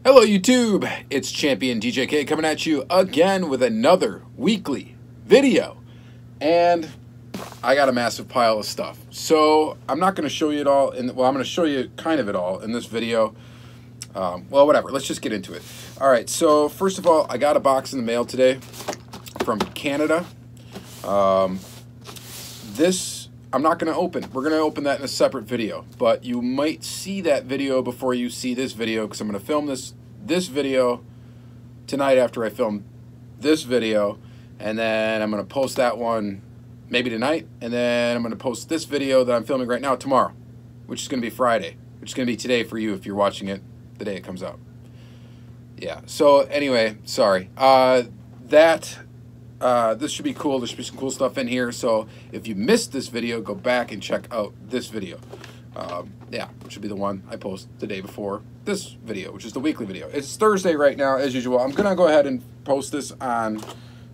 Hello YouTube, it's Championdjk coming at you again with another weekly video. And I got a massive pile of stuff. So I'm not going to show you it all, well, I'm going to show you kind of it all in this video. Well, whatever, let's just get into it. Alright, so first of all, I got a box in the mail today from Canada. This I'm not going to open. We're going to open that in a separate video. But you might see that video before you see this video, because I'm going to film this video tonight after I film this video. And then I'm going to post that one maybe tonight. And then I'm going to post this video that I'm filming right now tomorrow, which is going to be Friday. Which is going to be today for you if you're watching it the day it comes out. Yeah, so anyway, sorry. This should be cool. There should be some cool stuff in here. So if you missed this video, go back and check out this video. Yeah, which should be the one I post the day before this video, which is the weekly video. It's Thursday right now, as usual. I'm going to go ahead and post this on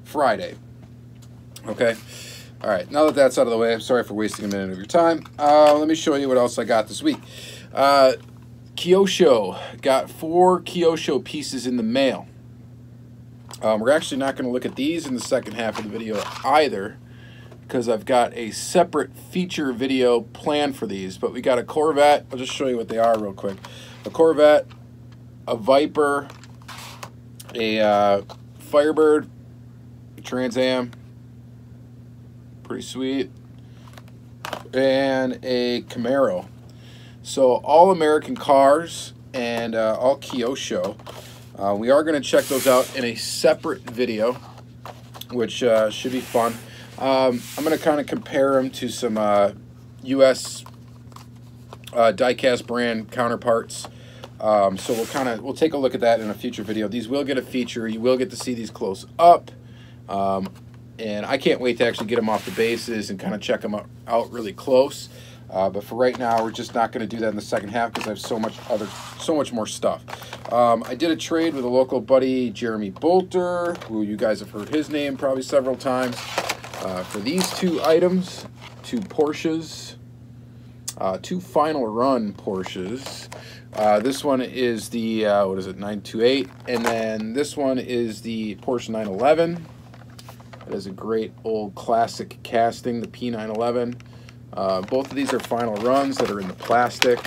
Friday. Okay? All right, now that that's out of the way, I'm sorry for wasting a minute of your time. Let me show you what else I got this week. Kyosho. Got 4 Kyosho pieces in the mail. We're actually not going to look at these in the second half of the video either, because I've got a separate feature video planned for these. But we got a Corvette. I'll just show you what they are real quick. A Corvette, a Viper, a Firebird, a Trans Am, pretty sweet, and a Camaro. So all American cars and all Kyosho. We are going to check those out in a separate video, which should be fun. I'm going to kind of compare them to some U.S. Diecast brand counterparts. So we'll take a look at that in a future video. These will get a feature. You will get to see these close up. And I can't wait to actually get them off the bases and kind of check them out really close. But for right now, we're just not going to do that in the second half because I have so much more stuff. I did a trade with a local buddy, Jeremy Bolter, who you guys have heard his name probably several times, for these 2 items, 2 Porsches, 2 final run Porsches. This one is the, 928, and then this one is the Porsche 911. It is a great old classic casting, the P911. Both of these are final runs that are in the plastic.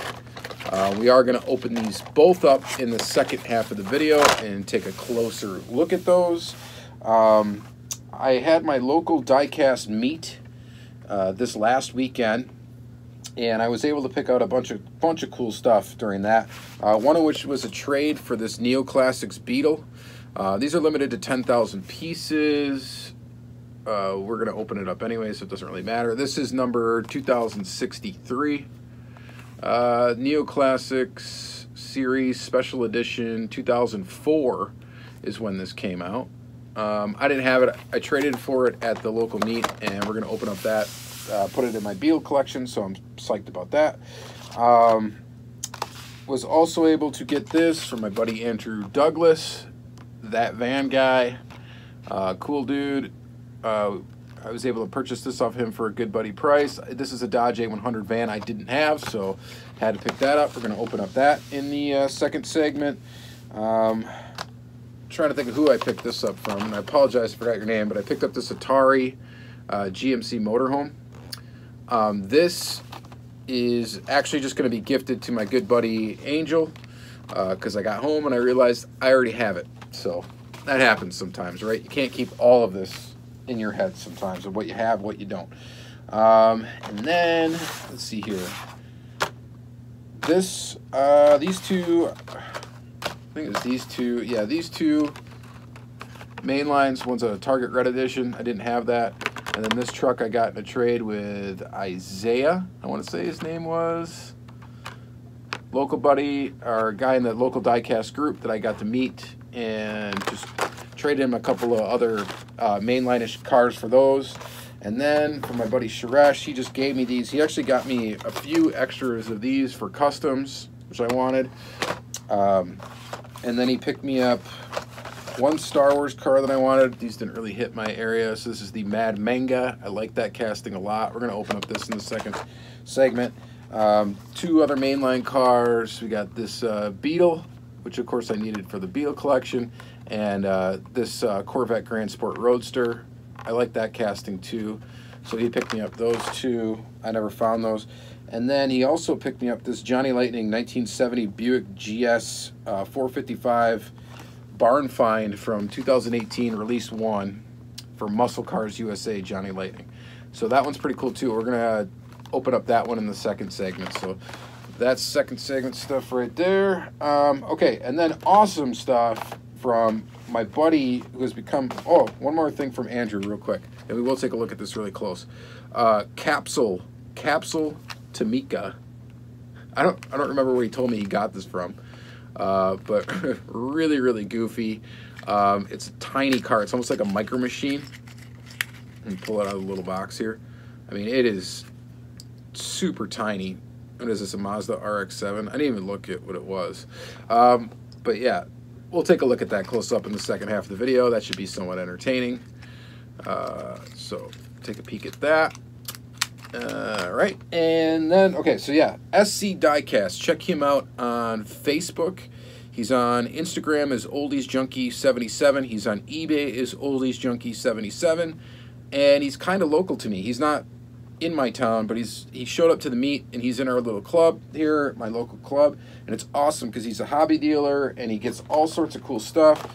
We are going to open these both up in the second half of the video and take a closer look at those. I had my local Diecast meet this last weekend, and I was able to pick out a bunch of cool stuff during that. One of which was a trade for this Neoclassics Beetle. These are limited to 10,000 pieces. We're going to open it up anyway, so it doesn't really matter. This is number 2063. Neoclassics Series Special Edition 2004 is when this came out. I didn't have it. I traded for it at the local meet, and we're going to open up that, put it in my Beetle collection, so I'm psyched about that. Was also able to get this from my buddy Andrew Douglas, that van guy. Cool dude. I was able to purchase this off him for a good buddy price. This is a Dodge A100 van I didn't have, so had to pick that up. We're going to open up that in the second segment. Trying to think of who I picked this up from, and I apologize, I forgot your name, but I picked up this Atari GMC motorhome. This is actually just going to be gifted to my good buddy Angel, because I got home and I realized I already have it. So that happens sometimes, right? You can't keep all of this in your head sometimes of what you have, what you don't. And then let's see here. These 2, I think it was these 2. Yeah, these 2 main lines. One's a Target Red Edition. I didn't have that. And then this truck I got in a trade with Isaiah. I want to say his name was. Local buddy, or guy in the local Diecast group that I got to meet and just traded him a couple of other mainline-ish cars for those. And then for my buddy Suresh, he just gave me these. He actually got me a few extras of these for customs, which I wanted. And then he picked me up one Star Wars car that I wanted. These didn't really hit my area, so this is the Mad Manga. I like that casting a lot. We're going to open up this in the second segment. Two other mainline cars. We got this Beetle, which of course I needed for the Beetle collection, and this Corvette Grand Sport Roadster. I like that casting too. So he picked me up those two. I never found those. And then he also picked me up this Johnny Lightning 1970 Buick GS 455 barn find from 2018, release 1 for Muscle Cars USA Johnny Lightning. So that one's pretty cool too. We're gonna open up that one in the second segment. So that's second segment stuff right there. Okay, and then awesome stuff from my buddy who has become, oh, one more thing from Andrew real quick, and we will take a look at this really close. Capsule Tamika. I don't remember where he told me he got this from, but really, really goofy. It's a tiny car. It's almost like a micro machine. And pull it out of the little box here. I mean, it is super tiny. What is this, a Mazda RX-7? I didn't even look at what it was. But yeah, we'll take a look at that close up in the second half of the video. That should be somewhat entertaining. So take a peek at that. All right, and then, okay, so yeah, SC Diecast. Check him out on Facebook. He's on Instagram as OldiesJunkie77. He's on eBay as OldiesJunkie77. And he's kind of local to me. He's not in my town, but he showed up to the meet, and he's in our little club here, my local club. And it's awesome because he's a hobby dealer, and he gets all sorts of cool stuff.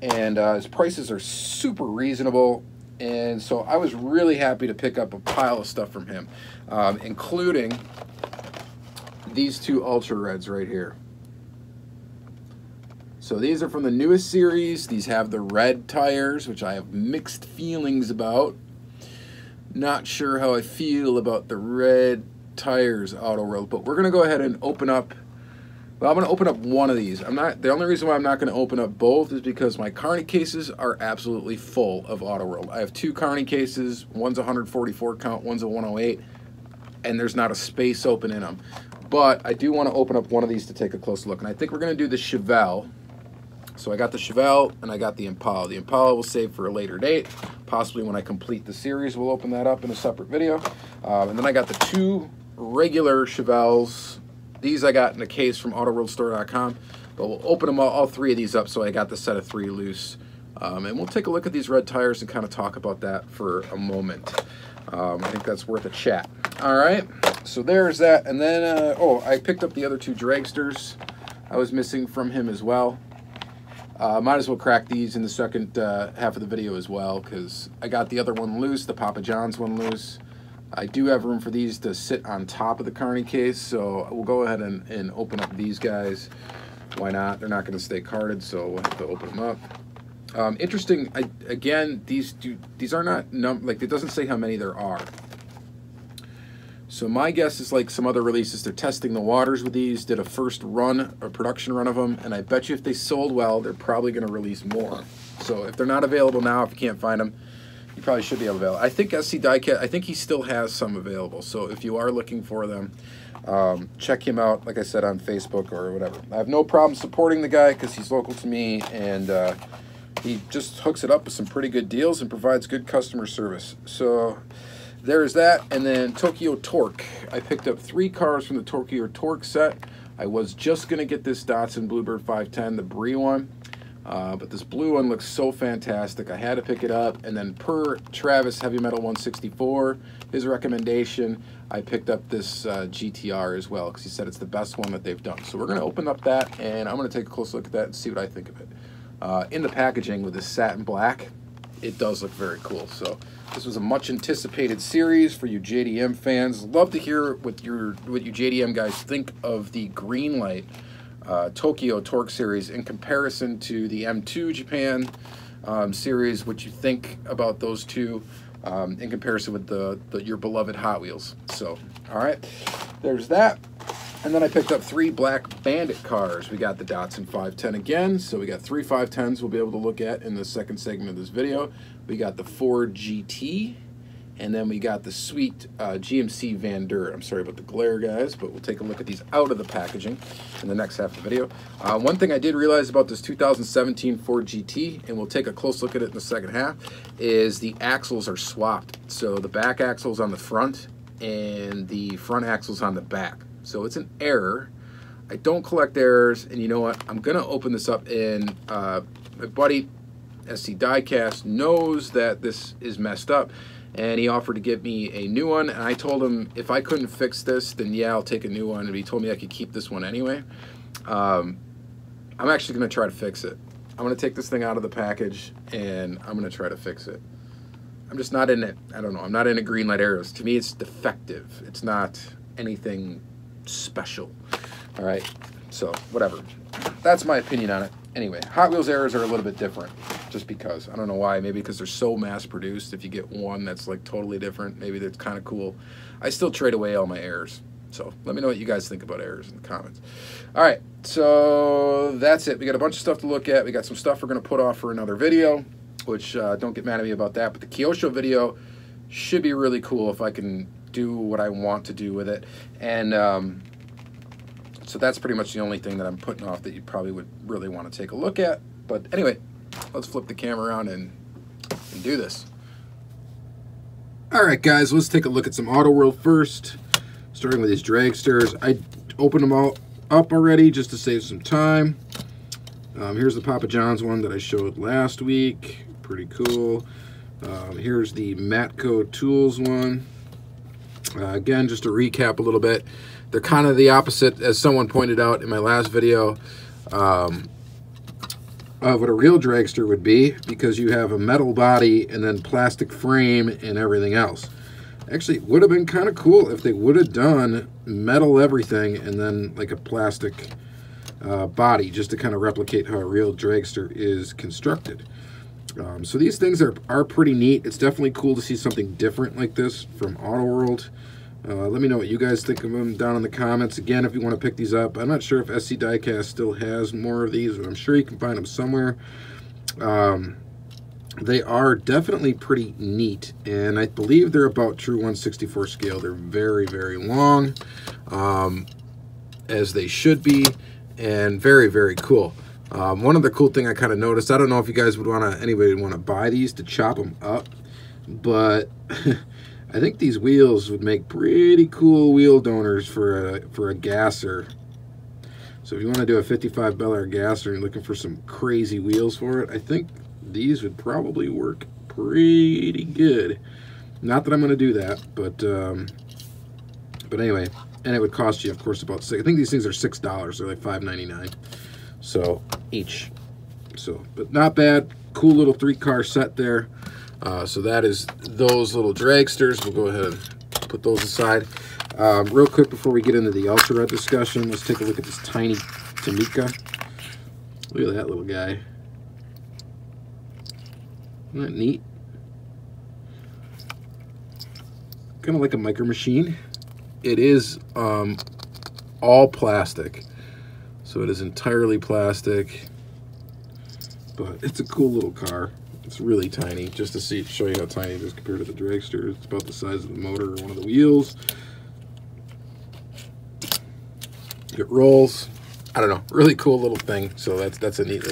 And his prices are super reasonable. And so I was really happy to pick up a pile of stuff from him, including these two Ultra Reds right here. So these are from the newest series. These have the red tires, which I have mixed feelings about. Not sure how I feel about the red tires, Auto World, but we're gonna go ahead and open up. Well, I'm gonna open up one of these. The only reason why I'm not gonna open up both is because my Carney cases are absolutely full of Auto World. I have two Carney cases. One's a 144 count, one's a 108, and there's not a space open in them. But I do want to open up one of these to take a close look, and I think we're gonna do the Chevelle. So I got the Chevelle and I got the Impala. The Impala will save for a later date. Possibly when I complete the series, we'll open that up in a separate video. And then I got the two regular Chevelles. These I got in a case from AutoWorldStore.com. But we'll open them all three of these up, so I got the set of three loose. And we'll take a look at these red tires and kind of talk about that for a moment. I think that's worth a chat. All right, so there's that. And then, oh, I picked up the other two dragsters I was missing from him as well. Might as well crack these in the second half of the video as well, because I got the other one loose, the Papa John's one loose. I do have room for these to sit on top of the Carney case, so we'll go ahead and open up these guys. Why not? They're not going to stay carded, so we'll have to open them up. Interesting, again, these are not, like, it doesn't say how many there are. So my guess is like some other releases, they're testing the waters with these, did a first run, a production run of them, and I bet you if they sold well, they're probably going to release more. So if they're not available now, if you can't find them, you probably should be available. I think SC Diecast, I think he still has some available. So if you are looking for them, check him out, like I said, on Facebook or whatever. I have no problem supporting the guy because he's local to me, and he just hooks it up with some pretty good deals and provides good customer service. So there's that. And then Tokyo Torque. I picked up 3 cars from the Tokyo Torque set. I was just going to get this Datsun Bluebird 510, the Brie one. But this blue one looks so fantastic. I had to pick it up. And then per Travis Heavy Metal 164, his recommendation, I picked up this GTR as well, because he said it's the best one that they've done. So we're going to open up that, and I'm going to take a close look at that and see what I think of it. In the packaging with this satin black, it does look very cool. So this was a much anticipated series for you JDM fans. Love to hear what you JDM guys think of the Greenlight Tokyo Torque series in comparison to the M2 Japan series. What you think about those two in comparison with your beloved Hot Wheels. So, all right, there's that. And then I picked up 3 Black Bandit cars. We got the Datsun 510 again, so we got 3 510s we'll be able to look at in the second segment of this video. We got the Ford GT, and then we got the sweet GMC Van Der. I'm sorry about the glare, guys, but we'll take a look at these out of the packaging in the next half of the video. One thing I did realize about this 2017 Ford GT, and we'll take a close look at it in the second half, is the axles are swapped. So the back axle's on the front, and the front axle's on the back. So it's an error. I don't collect errors, and you know what? I'm gonna open this up, and my buddy SC Diecast knows that this is messed up, and he offered to give me a new one, and I told him if I couldn't fix this, then yeah, I'll take a new one, and he told me I could keep this one anyway. I'm actually gonna try to fix it. I'm gonna take this thing out of the package, and I'm gonna try to fix it. I'm just not in it. I don't know. I'm not into Greenlight arrows. To me, it's defective. It's not anything special. All right, so whatever. That's my opinion on it. Anyway, Hot Wheels errors are a little bit different, just because. I don't know why. Maybe because they're so mass-produced. If you get one that's like totally different, maybe that's kind of cool. I still trade away all my errors. So let me know what you guys think about errors in the comments. All right, so that's it. We got a bunch of stuff to look at. We got some stuff we're going to put off for another video, which don't get mad at me about that. But the Kyosho video should be really cool if I can do what I want to do with it. And so that's pretty much the only thing that I'm putting off that you probably would really want to take a look at. But anyway, let's flip the camera around and do this. All right, guys, let's take a look at some Auto World first, starting with these dragsters. I opened them all up already just to save some time. Here's the Papa John's one that I showed last week. Pretty cool. Here's the Matco Tools one. Again, just to recap a little bit, they're kind of the opposite, as someone pointed out in my last video, of what a real dragster would be, because you have a metal body and then plastic frame and everything else. Actually, it would have been kind of cool if they would have done metal everything and then like a plastic body, just to kind of replicate how a real dragster is constructed. So these things are pretty neat. It's definitely cool to see something different like this from Auto World. Let me know what you guys think of them down in the comments. Again, if you want to pick these up, I'm not sure if SC Diecast still has more of these, but I'm sure you can find them somewhere. They are definitely pretty neat, and I believe they're about true 1/64 scale. They're very, very long, as they should be, and very, very cool. One other cool thing I kind of noticed, I don't know if you guys would anybody would want to buy these to chop them up, but I think these wheels would make pretty cool wheel donors for a gasser. So if you want to do a 55 Bel Air gasser and you're looking for some crazy wheels for it, I think these would probably work pretty good. Not that I'm going to do that, but anyway, and it would cost you, of course, about I think these things are $6. They're like $5.99. So each. So, but not bad. Cool little 3-car set there. So that is those little dragsters. We'll go ahead and put those aside. Real quick before we get into the Ultra Red discussion, let's take a look at this tiny Tamika. Look at that little guy. Isn't that neat? Kind of like a micro machine. It is all plastic. So it is entirely plastic. But it's a cool little car. It's really tiny, just to show you how tiny it is compared to the dragster. It's about the size of the motor or one of the wheels. It rolls. I don't know, really cool little thing. So that's a neat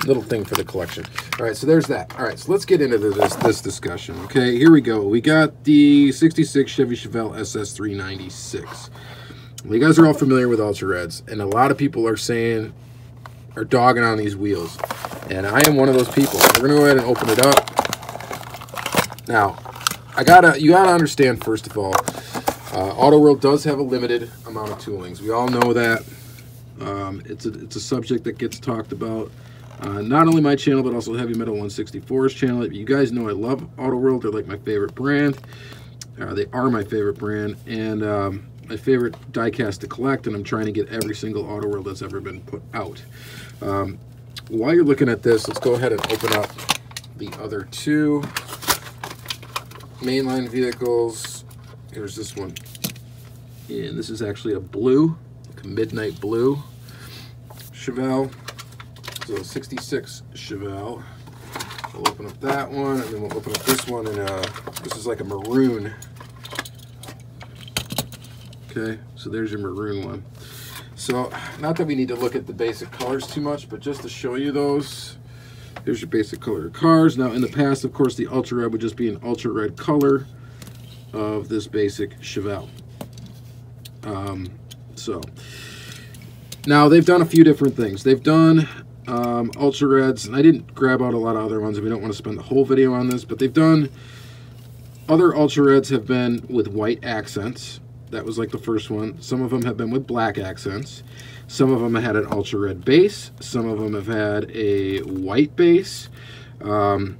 little thing for the collection. All right, so there's that. All right, so let's get into this discussion. Okay, here we go. We got the '66 Chevy Chevelle SS 396. Well, you guys are all familiar with Ultra Reds, and a lot of people are dogging on these wheels, and I am one of those people. We're gonna go ahead and open it up. Now, you gotta understand, first of all, Auto World does have a limited amount of toolings. We all know that. It's a subject that gets talked about. Not only my channel, but also Heavy Metal 164's channel. You guys know I love Auto World. They're like my favorite brand. They are my favorite brand, and my favorite diecast to collect, and I'm trying to get every single Auto World that's ever been put out. While you're looking at this, let's go ahead and open up the other two mainline vehicles. Here's this one, and this is actually a blue, like a midnight blue Chevelle. So 66 Chevelle. We'll open up that one, and then we'll open up this one, and this is like a maroon. Okay, so there's your maroon one. So, not that we need to look at the basic colors too much, but just to show you those, here's your basic color cars. Now, in the past, of course, the Ultra Red would just be an Ultra Red color. of this basic Chevelle. So now they've done a few different things. They've done ultra reds, and I didn't grab out a lot of other ones, and we don't want to spend the whole video on this, but they've done other ultra reds have been with white accents. That was like the first one. Some of them have been with black accents. Some of them have had an ultra red base. Some of them have had a white base. Some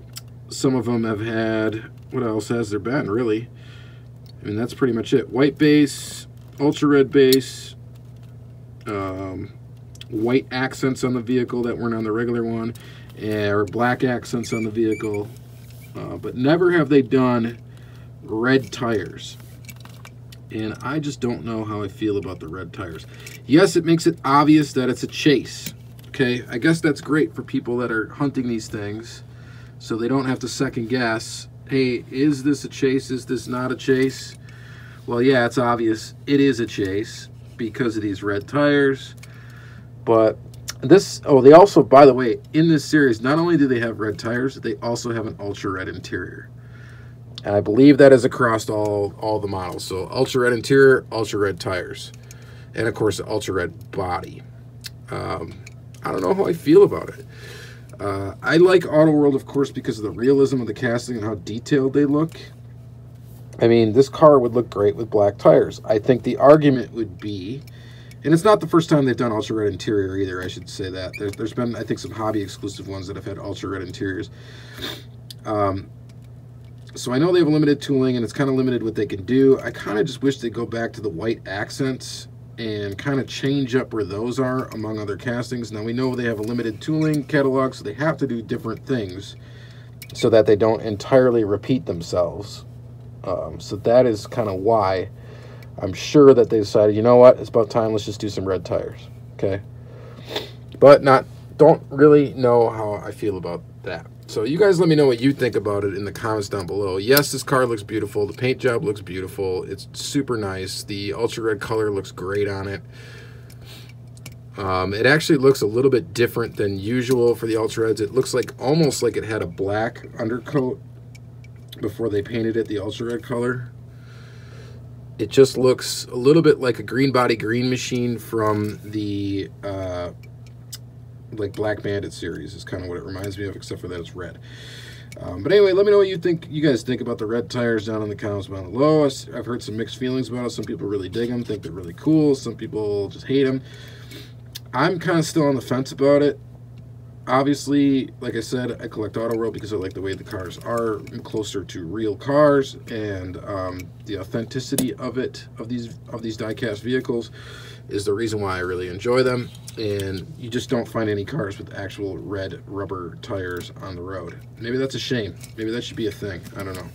of them have had, what else has there been, really? I mean, that's pretty much it. White base, ultra red base, white accents on the vehicle that weren't on the regular one, or black accents on the vehicle. But never have they done red tires. And I just don't know how I feel about the red tires. Yes, it makes it obvious that it's a chase. Okay, I guess that's great for people that are hunting these things, so they don't have to second guess, hey, is this a chase? Is this not a chase? Well, yeah, it's obvious it is a chase because of these red tires. But this, oh, they also, by the way, in this series, not only do they have red tires, they also have an ultra red interior. And I believe that is across all the models. So ultra red interior, ultra red tires, and of course the ultra red body. I don't know how I feel about it. I like Auto World, of course, because of the realism of the casting and how detailed they look. I mean, this car would look great with black tires. I think the argument would be, and it's not the first time they've done ultra red interior either, I should say that. There's been, I think, some hobby exclusive ones that have had ultra red interiors. So I know they have limited tooling, and it's kind of limited what they can do. I kind of just wish they'd go back to the white accents and kind of change up where those are among other castings. Now we know they have a limited tooling catalog, so they have to do different things so that they don't entirely repeat themselves. So that is kind of why I'm sure that they decided, you know what, it's about time, let's just do some red tires. Okay, but don't really know how I feel about that. So you guys let me know what you think about it in the comments down below. Yes, this car looks beautiful. The paint job looks beautiful. It's super nice. The ultra red color looks great on it. It actually looks a little bit different than usual for the ultra reds. It looks like almost like it had a black undercoat before they painted it the ultra red color. It just looks a little bit like a green body green machine from the like Black Bandit series is kind of what it reminds me of, except for that it's red. But anyway, let me know what you guys think about the red tires down in the comments down below. I've heard some mixed feelings about it. Some people really dig them, think they're really cool. Some people just hate them. I'm kind of still on the fence about it. Obviously, like I said, I collect Auto World because I like the way the cars are closer to real cars, and the authenticity of these diecast vehicles is the reason why I really enjoy them. And you just don't find any cars with actual red rubber tires on the road. Maybe that's a shame. Maybe that should be a thing. I don't know.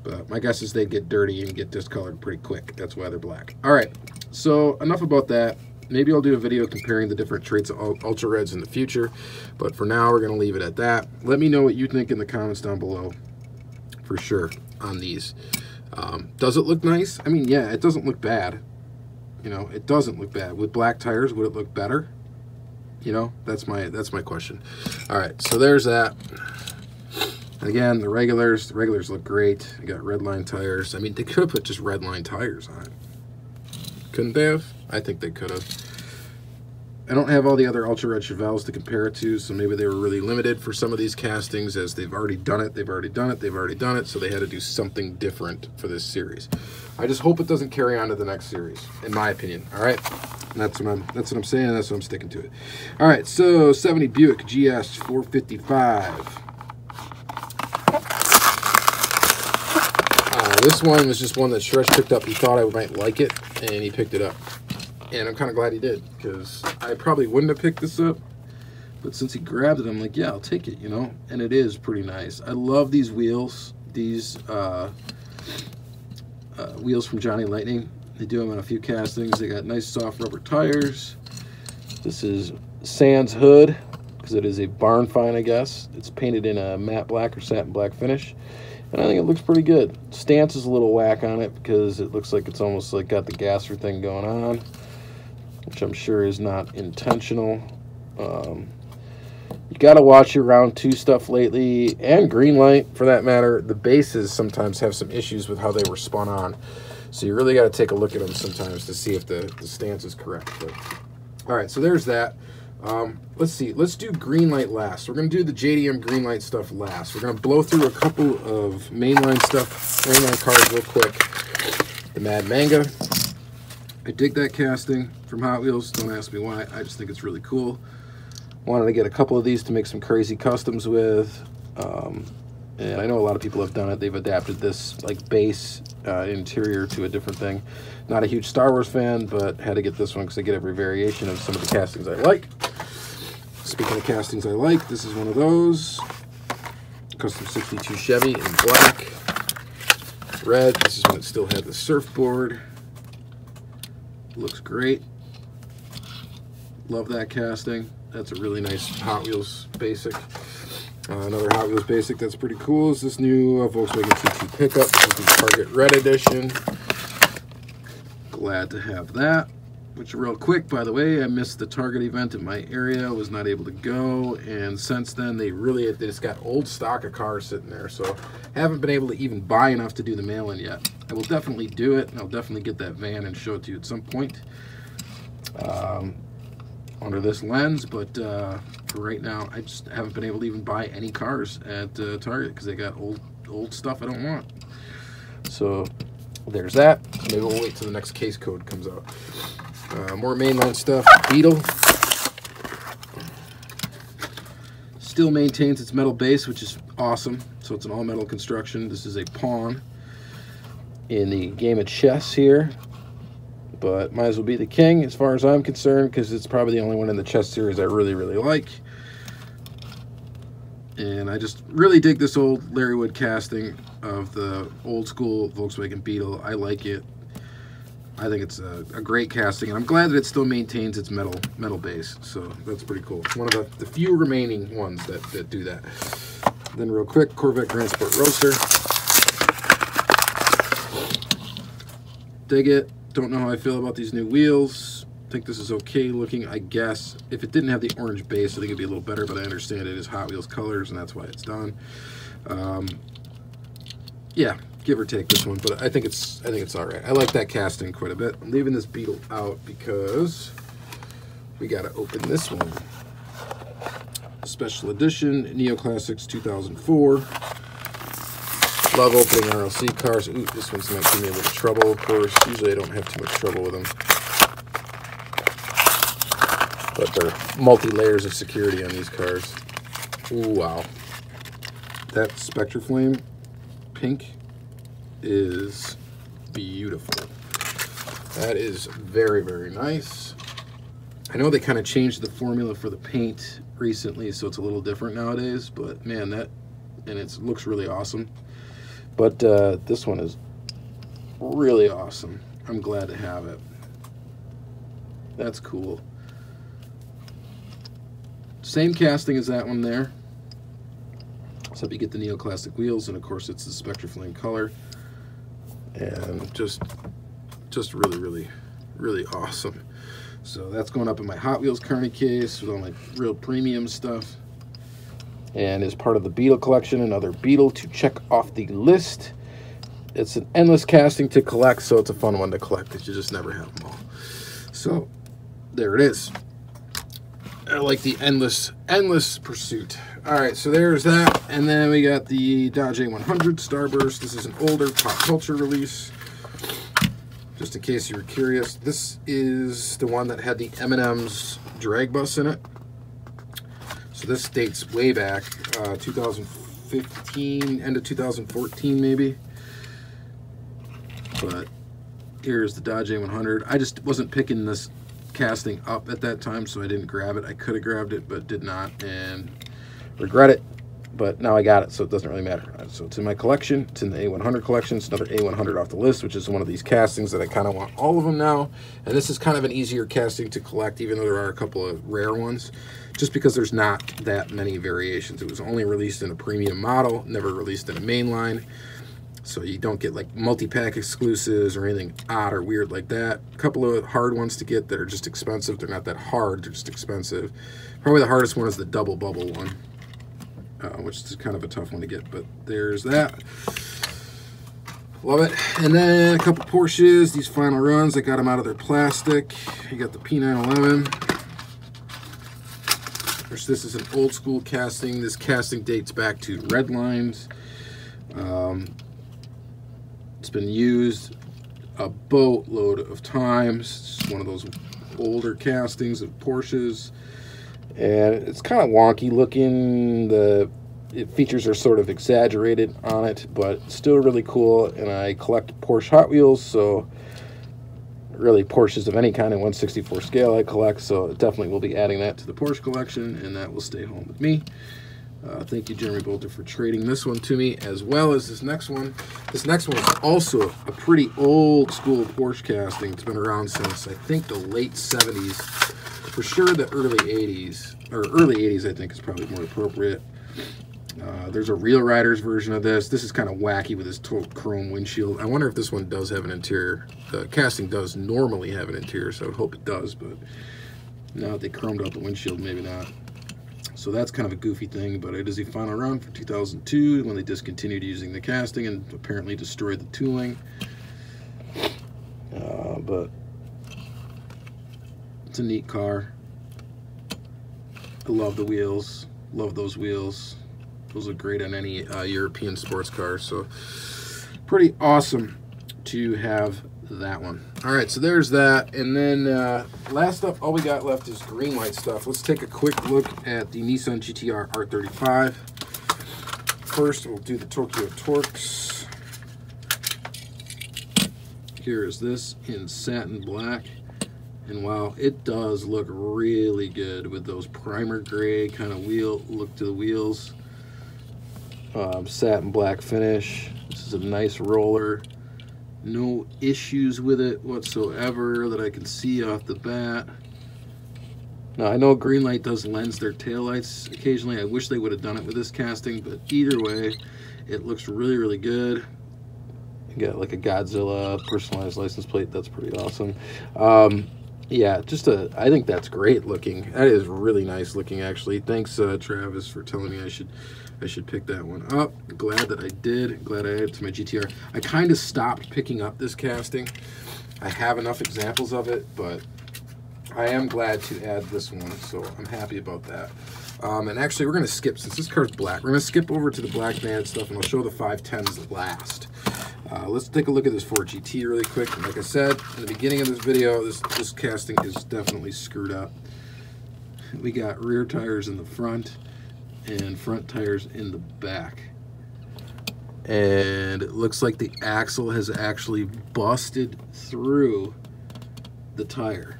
But my guess is they get dirty and get discolored pretty quick. That's why they're black. All right, so enough about that. Maybe I'll do a video comparing the different traits of ultra reds in the future, but for now we're going to leave it at that. Let me know what you think in the comments down below for sure on these. Does it look nice? I mean, yeah, it doesn't look bad. You know, it doesn't look bad. With black tires, would it look better? You know, that's my question. All right, so there's that. Again, the regulars look great. You got red line tires. I mean, they could have put just red line tires on it. Couldn't they have? I think they could have. I don't have all the other ultra red Chevelles to compare it to, so maybe they were really limited for some of these castings, as they've already done it, so they had to do something different for this series. I just hope it doesn't carry on to the next series, in my opinion. All right, and that's what I'm saying. That's what I'm sticking to it. All right, so 70 Buick GS 455. This one was just one that Stretch picked up. He thought I might like it, and he picked it up. And I'm kind of glad he did, because I probably wouldn't have picked this up. But since he grabbed it, I'm like, yeah, I'll take it, you know? And it is pretty nice. I love these wheels. These wheels from Johnny Lightning. They do them on a few castings. They got nice soft rubber tires. This is Sans hood, because it is a barn find, I guess. It's painted in a matte black or satin black finish. And I think it looks pretty good. Stance is a little whack on it because it looks like it's almost like got the gasser thing going on, which I'm sure is not intentional. You got to watch your round 2 stuff lately, and Greenlight for that matter. The bases sometimes have some issues with how they were spun on. So you really got to take a look at them sometimes to see if the stance is correct. But, all right, so there's that. Let's see. Let's do Greenlight last. We're going to do the JDM Greenlight stuff last. We're going to blow through a couple of mainline cards real quick. The Mad Manga. I dig that casting from Hot Wheels. Don't ask me why. I just think it's really cool. Wanted to get a couple of these to make some crazy customs with. And I know a lot of people have done it. They've adapted this like base interior to a different thing. Not a huge Star Wars fan, but had to get this one because I get every variation of some of the castings I like. Speaking of castings I like, this is one of those. Custom 62 Chevy in black. Red. This is when it still had the surfboard. Looks great. Love that casting. That's a really nice Hot Wheels basic. Another Hot Wheels basic that's pretty cool is this new Volkswagen TT pickup. This is the Target Red Edition. Glad to have that. Which, real quick, by the way, I missed the Target event in my area. Was not able to go, and since then they just got old stock of cars sitting there, so haven't been able to even buy enough to do the mail-in yet. I will definitely do it, and I'll definitely get that van and show it to you at some point under this lens, but for right now I just haven't been able to even buy any cars at Target because they got old stuff I don't want. So there's that. Maybe we'll wait till the next case code comes out. More mainline stuff. Beetle still maintains its metal base, which is awesome. So it's an all metal construction. This is a pawn in the game of chess here, but might as well be the king as far as I'm concerned because it's probably the only one in the chess series I really like. And I just really dig this old Larry Wood casting of the old school Volkswagen Beetle. I like it. I think it's a great casting, and I'm glad that it still maintains its metal base. So that's pretty cool. It's one of the few remaining ones that do that. Then real quick, Corvette Grand Sport Roadster. Dig it. Don't know how I feel about these new wheels. Think this is okay looking, I guess. If it didn't have the orange base, I think it'd be a little better, but I understand it is Hot Wheels colors, and that's why it's done. Yeah, give or take this one, but I think it's all right. I like that casting quite a bit. I'm leaving this Beetle out because we got to open this one. Special edition Neo Classics 2004. Love opening RLC cars. Ooh, this one's not giving me a little trouble, of course. Usually I don't have too much trouble with them. But there are multi-layers of security on these cars. Ooh, wow. That Spectraflame pink is beautiful. That is very nice. I know they kind of changed the formula for the paint recently, so it's a little different nowadays, but man, it looks really awesome. But this one is really awesome. I'm glad to have it. That's cool. Same casting as that one there, except you get the neoclassic wheels, and of course it's the Spectraflame color, and just really awesome. So that's going up in my Hot Wheels Carney case with all my real premium stuff, and is part of the Beetle collection. Another Beetle to check off the list. It's an endless casting to collect, so it's a fun one to collect because you just never have them all. So there it is. I like the endless pursuit. All right, so there's that, and then we got the Dodge A100 Starburst. This is an older pop culture release. Just in case you were curious, this is the one that had the M&M's drag bus in it. So this dates way back, 2015, end of 2014 maybe. But here's the Dodge A100. I just wasn't picking this casting up at that time, so I didn't grab it. I could have grabbed it, but did not, and regret it. But now I got it, so it doesn't really matter. So it's in my collection. It's in the A100 collection. It's another A100 off the list, which is one of these castings that I kind of want all of them now. And this is kind of an easier casting to collect, even though there are a couple of rare ones, just because there's not that many variations. It was only released in a premium model, never released in a mainline. so you don't get like multi-pack exclusives or anything odd or weird like that. A couple of hard ones to get that are just expensive. They're not that hard, they're just expensive. Probably the hardest one is the double bubble one, which is kind of a tough one to get, but there's that. Love it. And then a couple Porsches, these final runs, I got them out of their plastic. You got the P911. This is an old school casting. This casting dates back to Red Lines. It's been used a boatload of times. It's one of those older castings of Porsches, and it's kind of wonky looking. The features are sort of exaggerated on it, but still really cool. And I collect Porsche Hot Wheels, so really Porsches of any kind in 1/64 scale I collect, so definitely will be adding that to the Porsche collection, and that will stay home with me. Thank you, Jeremy Bolter, for trading this one to me, as well as this next one. This next one is also a pretty old school Porsche casting. It's been around since, I think, the late 70s. For sure the early 80s, or early 80s I think is probably more appropriate. There's a Real Riders version of this. This is kind of wacky with this total chrome windshield. I wonder if this one does have an interior. The casting does normally have an interior, so I hope it does, but now that they chromed out the windshield, maybe not. So that's kind of a goofy thing, but it is a final run for 2002 when they discontinued using the casting and apparently destroyed the tooling. But it's a neat car. I love the wheels. Love those wheels. Those look great on any European sports car. So pretty awesome to have that one. All right, so there's that. And then last up, all we got left is Greenlight stuff. Let's take a quick look at the Nissan GT-R R35. First, we'll do the Tokyo Torx. Here is this in satin black. And wow, it does look really good with those primer gray kind of wheel look to the wheels. Satin black finish. This is a nice roller. No issues with it whatsoever that I can see off the bat. Now, I know Greenlight does lens their taillights occasionally. I wish they would have done it with this casting, but either way, it looks really, really good. You got like a Godzilla personalized license plate. That's pretty awesome. Yeah, I think that's great looking. That is really nice looking, actually. Thanks, Travis, for telling me I should pick that one up. Glad that I did. Glad I added it to my GTR. I kind of stopped picking up this casting. I have enough examples of it, but I am glad to add this one, so I'm happy about that. And actually, we're going to skip, since this car's black, we're going to skip over to the Black Bandit stuff, and I'll show the 510's last. Let's take a look at this Ford GT really quick. And like I said in the beginning of this video, this casting is definitely screwed up. We got rear tires in the front and front tires in the back. And it looks like the axle has actually busted through the tire.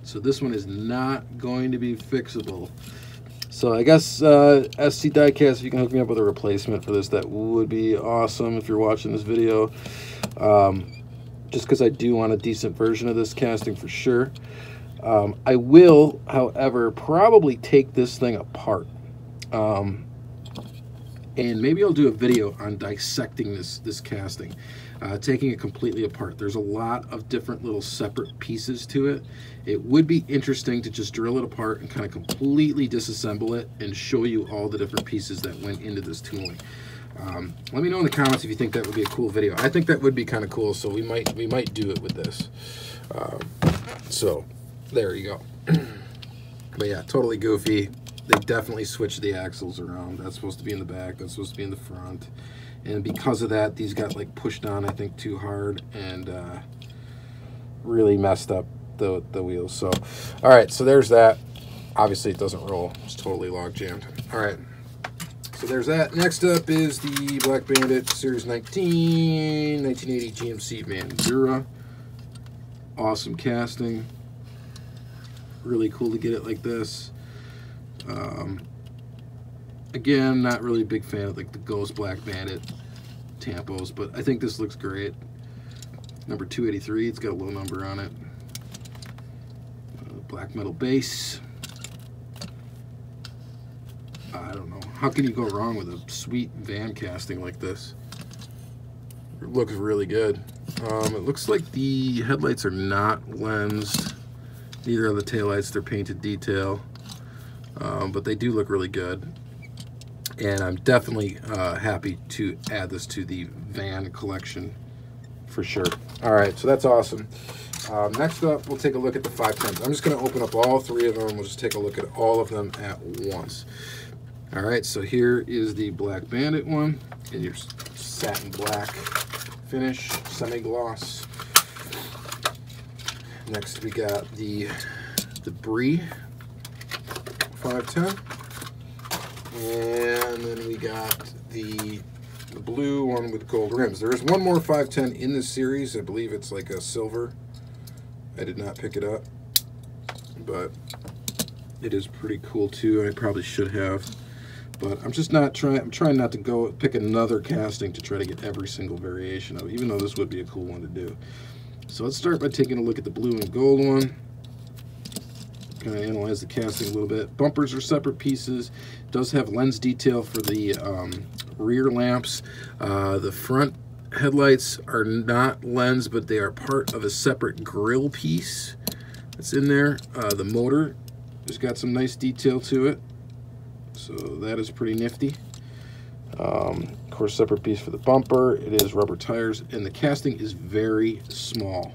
So this one is not going to be fixable. So I guess SC Diecast, if you can hook me up with a replacement for this, that would be awesome if you're watching this video. Just because I do want a decent version of this casting for sure. I will, however, probably take this thing apart. And maybe I'll do a video on dissecting this casting, taking it completely apart. There's a lot of different little separate pieces to it. It would be interesting to just drill it apart and kind of completely disassemble it and show you all the different pieces that went into this tooling. Let me know in the comments if you think that would be a cool video. I think that would be kind of cool, so we might do it with this. So there you go. But yeah, totally goofy. They definitely switched the axles around. That's supposed to be in the back. That's supposed to be in the front. And because of that, these got like pushed on, I think, too hard and really messed up the wheels. So, all right, so there's that. Obviously, it doesn't roll. It's totally log jammed. All right, so there's that. Next up is the Black Bandit Series 1980 GMC Manzura. Awesome casting. Really cool to get it like this. Again, not really a big fan of like the Ghost Black Bandit tampos, but I think this looks great. Number 283, it's got a low number on it. Black metal base. I don't know. How can you go wrong with a sweet van casting like this? looks really good. It looks like the headlights are not lensed. Neither are the taillights. They're painted detail. But they do look really good. And I'm definitely happy to add this to the van collection for sure. All right, so that's awesome. Next up, we'll take a look at the 510's. I'm just going to open up all three of them. We'll just take a look at all of them at once. All right, so here is the Black Bandit one in your satin black finish, semi-gloss. Next, we got the Brie 510. And then we got the blue one with gold rims. There is one more 510 in this series. I believe it's like a silver. I did not pick it up, but it is pretty cool too. I probably should have, but I'm just not trying. I'm trying not to go pick another casting to try to get every single variation of it, even though this would be a cool one to do. So let's start by taking a look at the blue and gold one. Kind of analyze the casting a little bit. Bumpers are separate pieces. It does have lens detail for the rear lamps. The front headlights are not lens, but they are part of a separate grille piece that's in there. The motor has got some nice detail to it, so that is pretty nifty. Of course, separate piece for the bumper. It is rubber tires, and the casting is very small,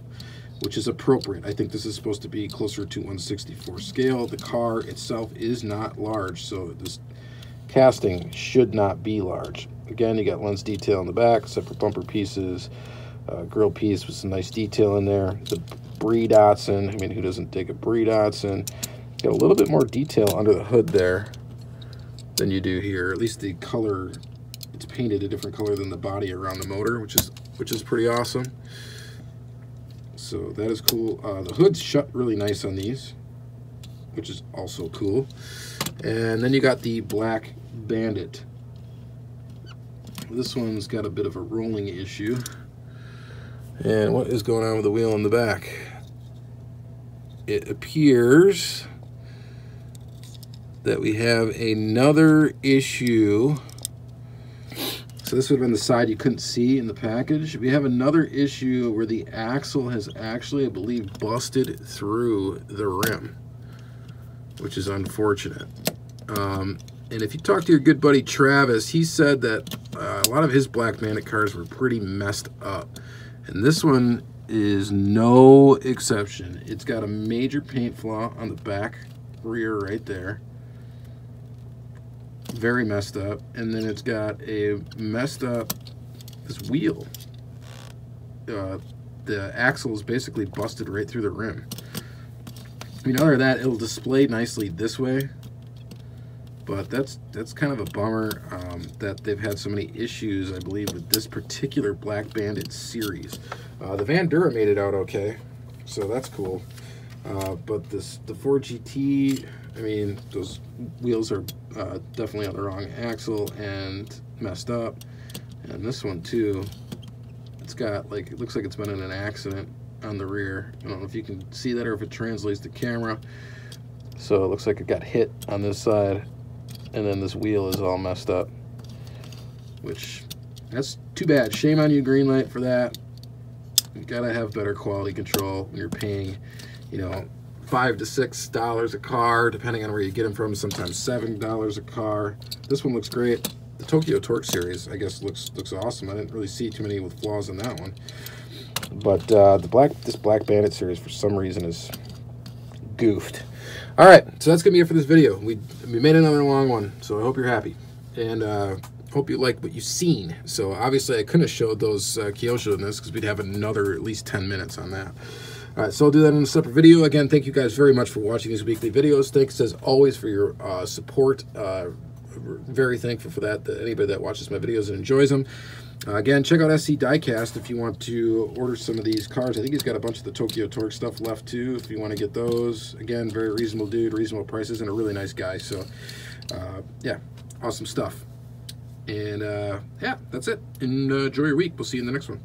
which is appropriate. I think this is supposed to be closer to 1/64 scale. The car itself is not large, so this casting should not be large. Again, you got lens detail in the back, separate bumper pieces, grill piece with some nice detail in there. The Brie Datsun, I mean, who doesn't dig a Brie Datsun? Got a little bit more detail under the hood there than you do here. At least the color, it's painted a different color than the body around the motor, which is pretty awesome. So that is cool. The hood's shut really nice on these, which is also cool. And then you got the Black Bandit. This one's got a bit of a rolling issue. And what is going on with the wheel in the back? It appears that we have another issue. So this would have been the side you couldn't see in the package. We have another issue where the axle has actually, I believe, busted through the rim, which is unfortunate. And if you talk to your good buddy Travis, he said that a lot of his Black Bandit cars were pretty messed up. And this one is no exception. It's got a major paint flaw on the back rear right there. Very messed up. And then it's got a messed up, this wheel. The axle is basically busted right through the rim. I mean, other than that, it'll display nicely this way. But that's kind of a bummer that they've had so many issues, I believe, with this particular Black Bandit series. The Van Dura made it out okay, so that's cool. But the Ford GT, I mean, those wheels are definitely on the wrong axle and messed up. And this one too, it's got, like, it looks like it's been in an accident on the rear. I don't know if you can see that or if it translates the camera. So it looks like it got hit on this side, and then this wheel is all messed up, which, that's too bad. Shame on you, Greenlight, for that. You gotta have better quality control when you're paying, you know, $5 to $6 a car, depending on where you get them from. Sometimes $7 a car. This one looks great. The Tokyo Torque series, I guess, looks awesome. I didn't really see too many with flaws in that one. But this Black Bandit series, for some reason, is goofed. All right, so that's gonna be it for this video. We made another long one, so I hope you're happy, and hope you like what you've seen. So obviously I couldn't have showed those Kyosho in this because we'd have another at least 10 minutes on that. All right, so I'll do that in a separate video. Again, thank you guys very much for watching these weekly videos. Thanks as always for your support. Very thankful for that, anybody that watches my videos and enjoys them. Again, check out SC Diecast if you want to order some of these cars. I think he's got a bunch of the Tokyo Torque stuff left too, if you want to get those. Again, very reasonable dude, reasonable prices, and a really nice guy. So, yeah, awesome stuff. And, yeah, that's it. And enjoy your week. We'll see you in the next one.